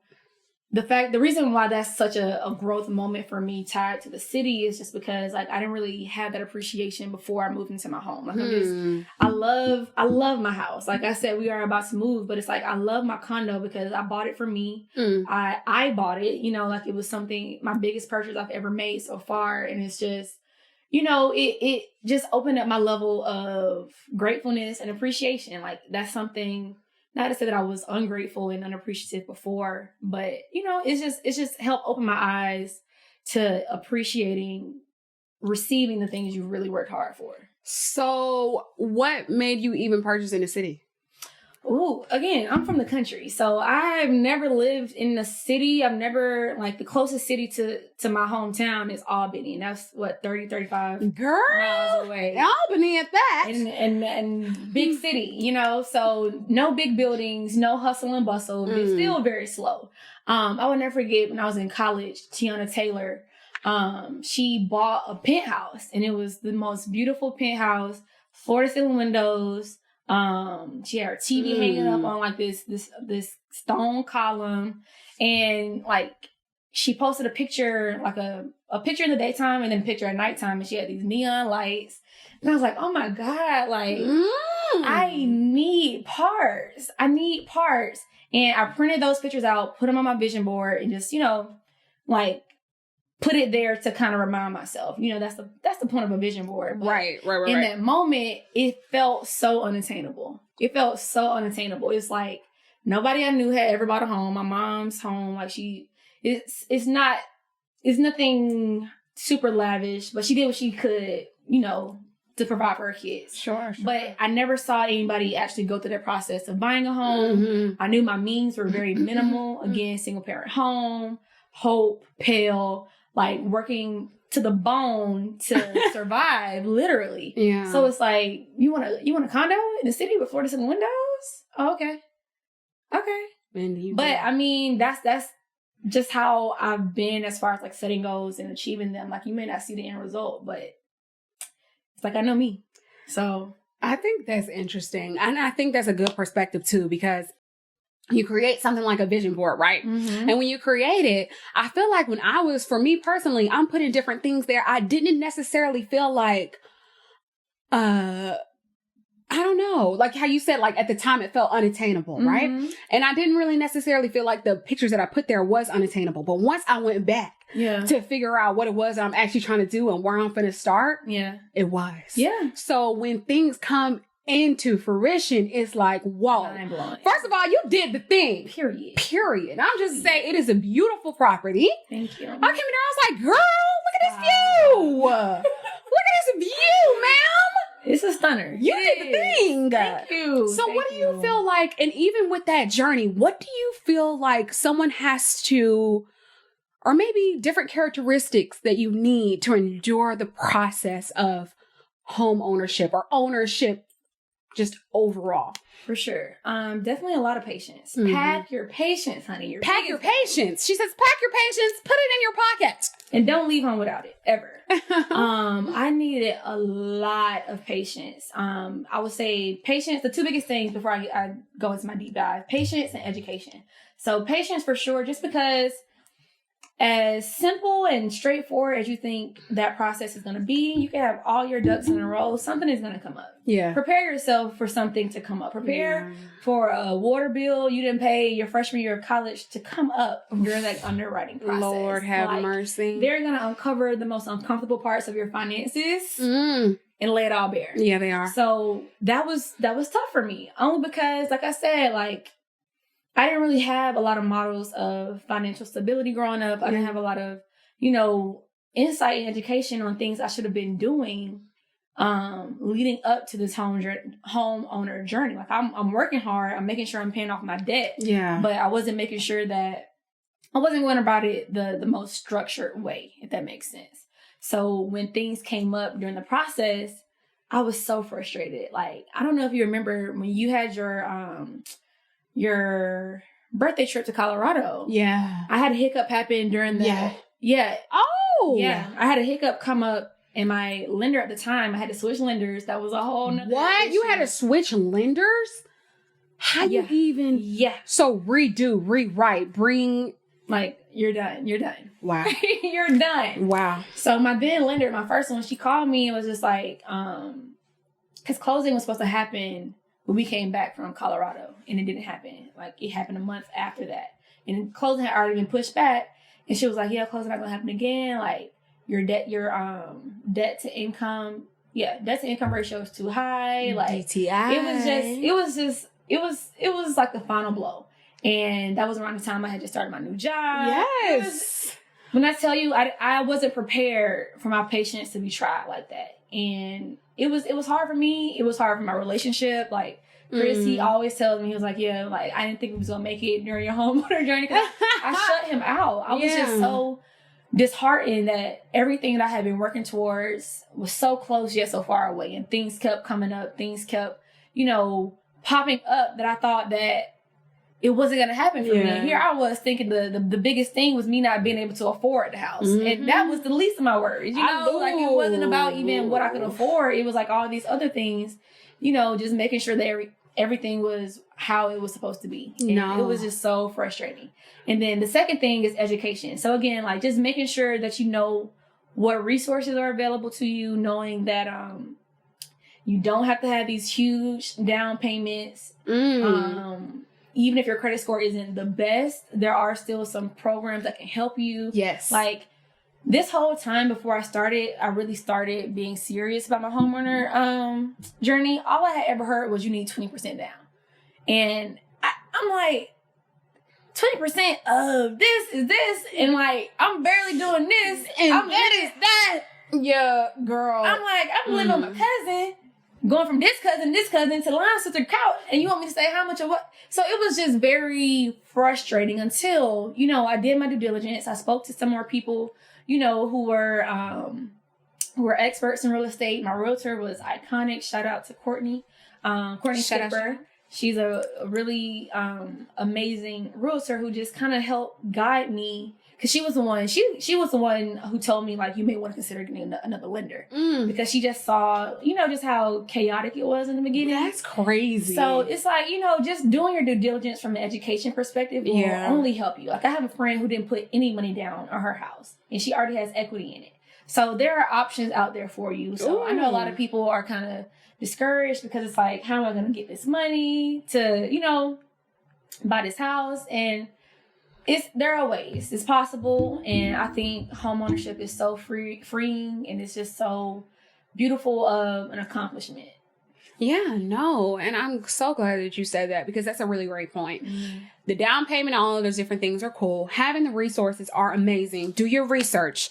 the reason why that's such a growth moment for me tied to the city is just because like I didn't really have that appreciation before I moved into my home. Like I love my house. Like I said, we are about to move, but it's like I love my condo because I bought it for me. I bought it, you know, like it was something, my biggest purchase I've ever made so far. And it's just, you know, it just opened up my level of gratefulness and appreciation. Like that's something, not to say that I was ungrateful and unappreciative before, but you know, it's just helped open my eyes to appreciating receiving the things you really worked hard for. So what made you even purchase in the city? Ooh, again, I'm from the country. So I've never lived in the city. I've never, like, the closest city to my hometown is Albany. And that's, what, 35 miles away. Albany at that. And big city, you know? So no big buildings, no hustle and bustle. It's still very slow. I will never forget when I was in college, Tiana Taylor, she bought a penthouse. And it was the most beautiful penthouse, floor-to-ceiling windows. She had her TV hanging up on like this stone column, and like she posted a picture, like a picture in the daytime and then a picture at nighttime, and she had these neon lights, and I was like, oh my God, like I need parts, and I printed those pictures out, put them on my vision board, and just, you know, like put it there to kind of remind myself, you know, that's the point of a vision board. But right. In that moment, it felt so unattainable. It's like nobody I knew had ever bought a home. My mom's home, like it's nothing super lavish, but she did what she could, you know, to provide for her kids. Sure. But I never saw anybody actually go through that process of buying a home. I knew my means were very minimal. Again, single parent home, hope, pale, like working to the bone to survive, literally. Yeah. So it's like, you want a condo in the city with floor-to-ceiling windows? Oh, okay. But I mean, that's just how I've been as far as like setting goals and achieving them. Like you may not see the end result, but it's like I know me. So I think that's interesting. And I think that's a good perspective too, because you create something like a vision board, right? And when you create it, I feel like for me personally, I'm putting different things there. I didn't necessarily feel like, I don't know, like how you said, like at the time it felt unattainable, right? And I didn't really necessarily feel like the pictures that I put there was unattainable. But once I went back to figure out what it was I'm actually trying to do and where I'm going to start, it was. Yeah. So when things come into fruition, it's like, whoa. First of all, you did the thing. Period. I'm just saying, it is a beautiful property. Thank you. I came in there, I was like, girl, look at this view. Look at this view, ma'am. It's a stunner. You did the thing. Thank you. So what do you feel like, and even with that journey, what do you feel like someone has to, or maybe different characteristics that you need to endure the process of home ownership or ownership just overall? For sure. Definitely a lot of patience. Pack your patience, honey. Pack your patience. She says, pack your patience, put it in your pocket. And don't leave home without it, ever. I needed a lot of patience. I would say patience, the two biggest things before I go into my deep dive, patience and education. So patience for sure, just because as simple and straightforward as you think that process is going to be, you can have all your ducks in a row. Something is going to come up. Yeah. Prepare yourself for something to come up. Prepare for a water bill you didn't pay your freshman year of college to come up during that underwriting process. Lord have mercy. They're going to uncover the most uncomfortable parts of your finances. and lay it all bare. Yeah, they are. So that was tough for me. Only because, like I said, like I didn't really have a lot of models of financial stability growing up. I didn't have a lot of, insight and education on things I should have been doing leading up to this homeowner journey. Like I'm working hard. I'm making sure I'm paying off my debt. Yeah. But I wasn't making sure that I wasn't going about it the most structured way, if that makes sense. So when things came up during the process, I was so frustrated. Like, I don't know if you remember when you had your birthday trip to Colorado. Yeah. I had a hiccup happen during that. Yeah. Oh. Yeah. I had a hiccup come up. And my lender at the time, I had to switch lenders. That was a whole nother What? issue. You had to switch lenders? How you even? Yeah. So redo, rewrite, bring. Like, you're done. You're done. Wow. You're done. Wow. So my then lender, my first one, she called me and was just like, because closing was supposed to happen when we came back from Colorado. And it didn't happen. Like, it happened a month after that. And closing had already been pushed back. And she was like, yeah, closing not going to happen again. Like, your debt to income ratio is too high. Like DTI. It was like the final blow. And that was around the time I had just started my new job. Yes. When I tell you, I wasn't prepared for my patience to be tried like that. And it was hard for me. It was hard for my relationship. Like, Chris, he always tells me, he was like, yeah, like, I didn't think we was going to make it during your homeowner journey. Cause I shut him out. I was just so disheartened that everything that I had been working towards was so close yet so far away. And things kept coming up. Things kept, popping up that I thought that it wasn't going to happen for me. And here I was thinking the biggest thing was me not being able to afford the house. And that was the least of my worries. Like it wasn't about even what I could afford. It was like all these other things, just making sure that everything was how it was supposed to be. And it was just so frustrating. And then the second thing is education. So again, like just making sure that you know what resources are available to you, knowing that you don't have to have these huge down payments. Even if your credit score isn't the best, there are still some programs that can help you. Yes. Like this whole time before I really started being serious about my homeowner journey. All I had ever heard was you need 20% down. And I'm like, 20% of this is this. And like, I'm barely doing this. And I'm that is that. Yeah, girl. I'm like, I'm living with my cousin. Going from this cousin to the line sister couch, and you want me to say how much of what? So it was just very frustrating until, I did my due diligence. I spoke to some more people, who were experts in real estate. My realtor was iconic. Shout out to Courtney. Courtney Skipper. She's a really amazing realtor who just kind of helped guide me. Cause she was the one who told me like you may want to consider getting another lender because she just saw just how chaotic it was in the beginning. That's crazy. So it's like just doing your due diligence from an education perspective will only help you. Like I have a friend who didn't put any money down on her house and she already has equity in it. So there are options out there for you. So I know a lot of people are kind of discouraged because it's like, how am I going to get this money to buy this house? And there are ways. It's possible. And I think homeownership is so freeing and it's just so beautiful of an accomplishment. Yeah, no. And I'm so glad that you said that because that's a really great point. The down payment, all of those different things are cool. Having the resources are amazing. Do your research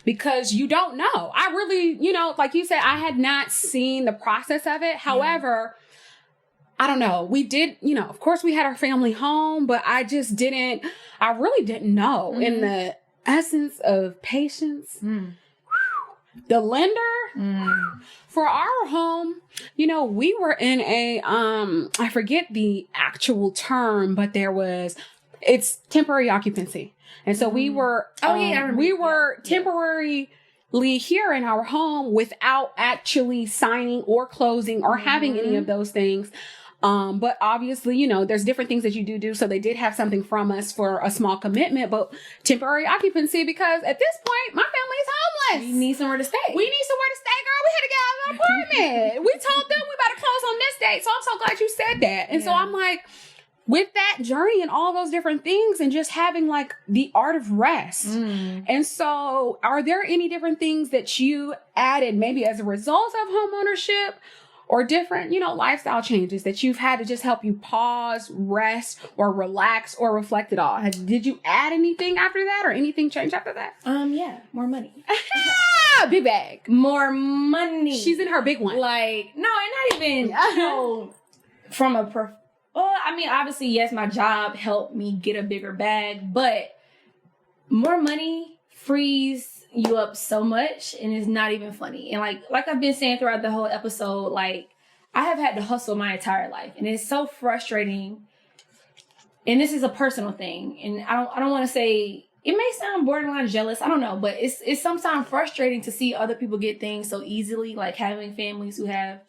because you don't know. I really, like you said, I had not seen the process of it. However, I don't know. We did, of course we had our family home, but I really didn't know in the essence of patience. The lender for our home, we were in a, I forget the actual term, but it's temporary occupancy. And so we were, temporarily here in our home without actually signing or closing or having any of those things. But obviously, there's different things that you do. So they did have something from us for a small commitment, but temporary occupancy, because at this point, my family's homeless. You need somewhere to stay. We need somewhere to stay, girl. We had to get out of the apartment. We told them we about to close on this date. So I'm so glad you said that. And so I'm like, with that journey and all those different things and just having like the art of rest. And so are there any different things that you added maybe as a result of homeownership or different, lifestyle changes that you've had to just help you pause, rest, or relax or reflect it all? Did you add anything after that or anything change after that? Yeah, more money. Big bag. More money. She's in her big one. Like, no, and not even, from a well, I mean, obviously, yes, my job helped me get a bigger bag, but more money frees you up so much, and it's not even funny. And like I've been saying throughout the whole episode, like, I have had to hustle my entire life, and it's so frustrating. And this is a personal thing, and I don't want to say, it may sound borderline jealous, I don't know, but it's sometimes frustrating to see other people get things so easily, like having families who have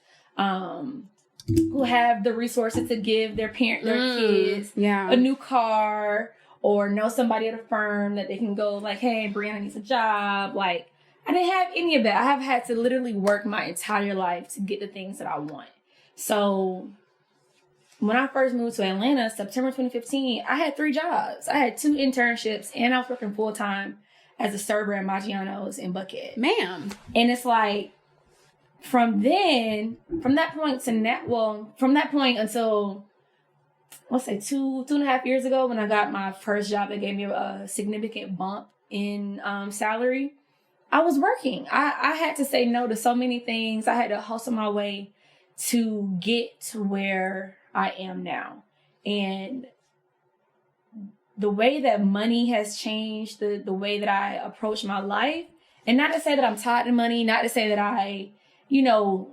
the resources to give their kids a new car, or know somebody at a firm that they can go like, hey, Brianna needs a job. Like, I didn't have any of that. I have had to literally work my entire life to get the things that I want. So when I first moved to Atlanta, September 2015, I had 3 jobs. I had 2 internships, and I was working full time as a server at Maggiano's in Buckhead. Ma'am. And it's like, from that point until, let's say 2.5 years ago, when I got my first job that gave me a significant bump in salary, I was working. I had to say no to so many things. I had to hustle my way to get to where I am now. And the way that money has changed, the way that I approach my life, and not to say that I'm tied to money, not to say that I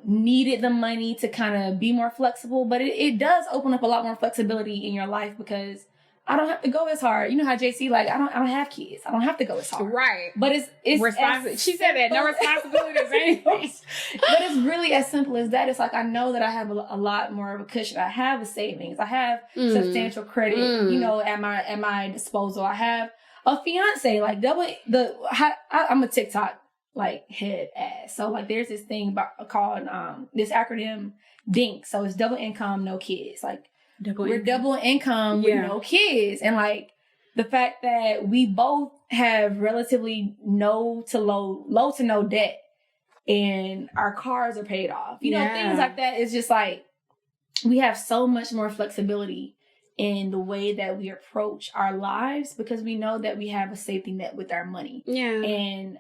needed the money to kind of be more flexible, but it does open up a lot more flexibility in your life, because I don't have to go as hard. You know how JC, like, I don't have kids. I don't have to go as hard. Right. But it's responsibility. She said that, no responsibilities, anything. But it's really as simple as that. It's like, I know that I have a lot more of a cushion. I have a savings. I have substantial credit, at my disposal. I have a fiance, like I'm a TikTok like head ass. So like, there's this thing called this acronym DINK. So it's double income, no kids. Like, we're double income with no kids. And like, the fact that we both have relatively low to no debt, and our cars are paid off, things like that. It's just like, we have so much more flexibility in the way that we approach our lives, because we know that we have a safety net with our money. Yeah. And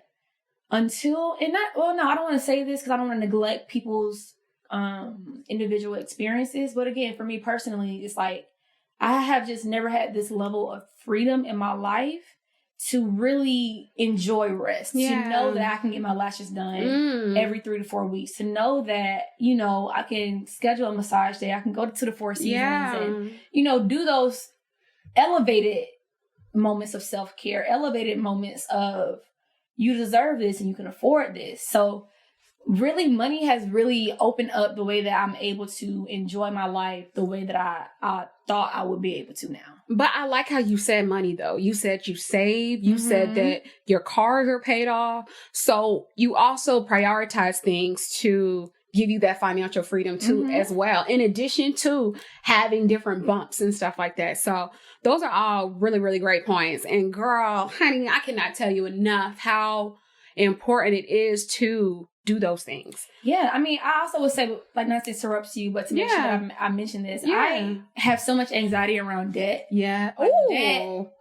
I don't want to say this because I don't want to neglect people's individual experiences. But again, for me personally, it's like, I have just never had this level of freedom in my life to really enjoy rest, to know that I can get my lashes done every 3 to 4 weeks, to know that, I can schedule a massage day, I can go to the Four Seasons and, do those elevated moments of self-care, elevated moments of, you deserve this and you can afford this. So really, money has really opened up the way that I'm able to enjoy my life the way that I thought I would be able to now. But I like how you said money, though. You said you save. You said that your cars are paid off. So you also prioritize things to give you that financial freedom too, as well, in addition to having different bumps and stuff like that. So those are all really, really great points. And girl, honey, I cannot tell you enough how important it is to do those things. Yeah. I mean, I also would say, like, not to interrupt you, but to make sure that I mention this, I have so much anxiety around debt. Yeah. Like,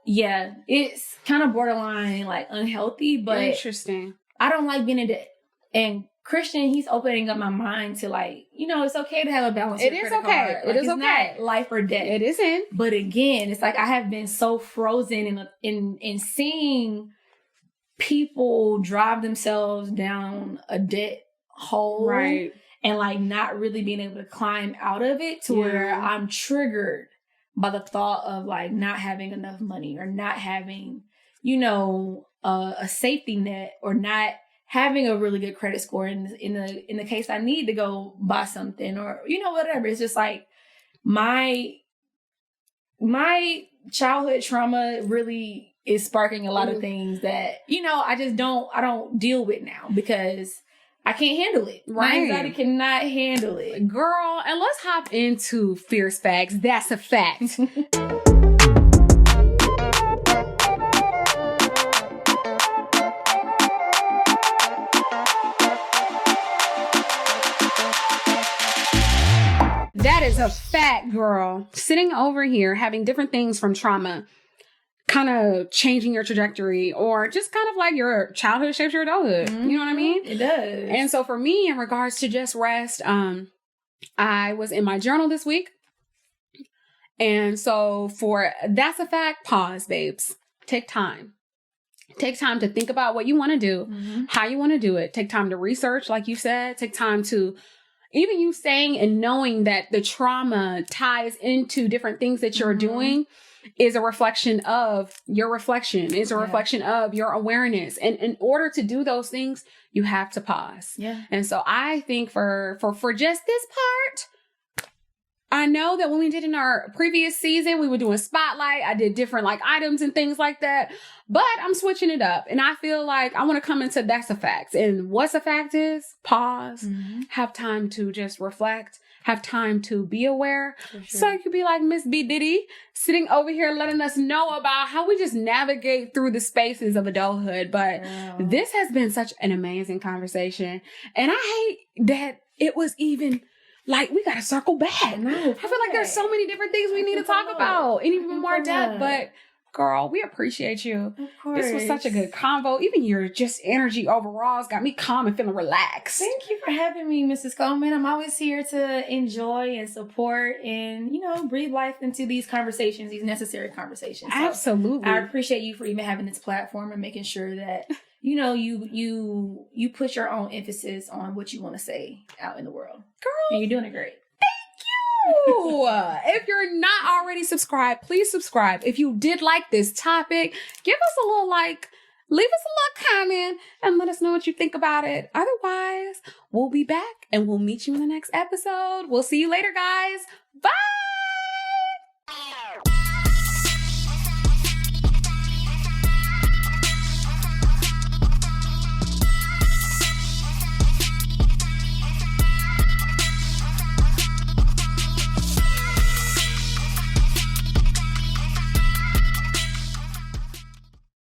debt, it's kind of borderline, like, unhealthy, but interesting. I don't like being in debt. And Christian, he's opening up my mind to, like, it's okay to have a balance. It is okay. Like, it is okay. Not life or death. It isn't. But again, it's like, I have been so frozen in seeing people drive themselves down a debt hole, right? And like, not really being able to climb out of it, to where I'm triggered by the thought of like not having enough money, or not having, a safety net, or not having a really good credit score in the case I need to go buy something, or whatever. It's just like, my childhood trauma really is sparking a lot of things that I don't deal with now, because I can't handle it. My Right. anxiety cannot handle it. Girl, and let's hop into fierce facts. That's a fact. That is a fact, girl. Sitting over here, having different things from trauma, kind of changing your trajectory, or just kind of like your childhood shapes your adulthood. You know what I mean? It does. And so for me, in regards to just rest, I was in my journal this week. And so for that's a fact, pause, babes. Take time. Take time to think about what you want to do, how you want to do it. Take time to research, like you said. Take time to, even you saying and knowing that the trauma ties into different things that you're doing is a reflection of your reflection, is a reflection of your awareness. And in order to do those things, you have to pause. Yeah. And so I think for just this part, I know that when we did in our previous season, we were doing spotlight. I did different like items and things like that, but I'm switching it up. And I feel like I want to come into that's a fact. And what's a fact is pause, have time to just reflect, have time to be aware. So you could be like Miss B Diddy sitting over here letting us know about how we just navigate through the spaces of adulthood. But this has been such an amazing conversation. And I hate that it was even like, we got to circle back. No, I feel like there's so many different things we need to talk about and even more depth. But girl, we appreciate you. Of course. This was such a good convo. Even your just energy overall has got me calm and feeling relaxed. Thank you for having me, Mrs. Coleman. I'm always here to enjoy and support and, you know, breathe life into these conversations, these necessary conversations. So Absolutely. I appreciate you for even having this platform and making sure that, you know, you put your own emphasis on what you want to say out in the world. Girl, And you're doing it great. Ooh, if you're not already subscribed, please subscribe. If you did like this topic, give us a little like, leave us a little comment and let us know what you think about it. Otherwise, we'll be back and we'll meet you in the next episode. We'll see you later, guys. Bye.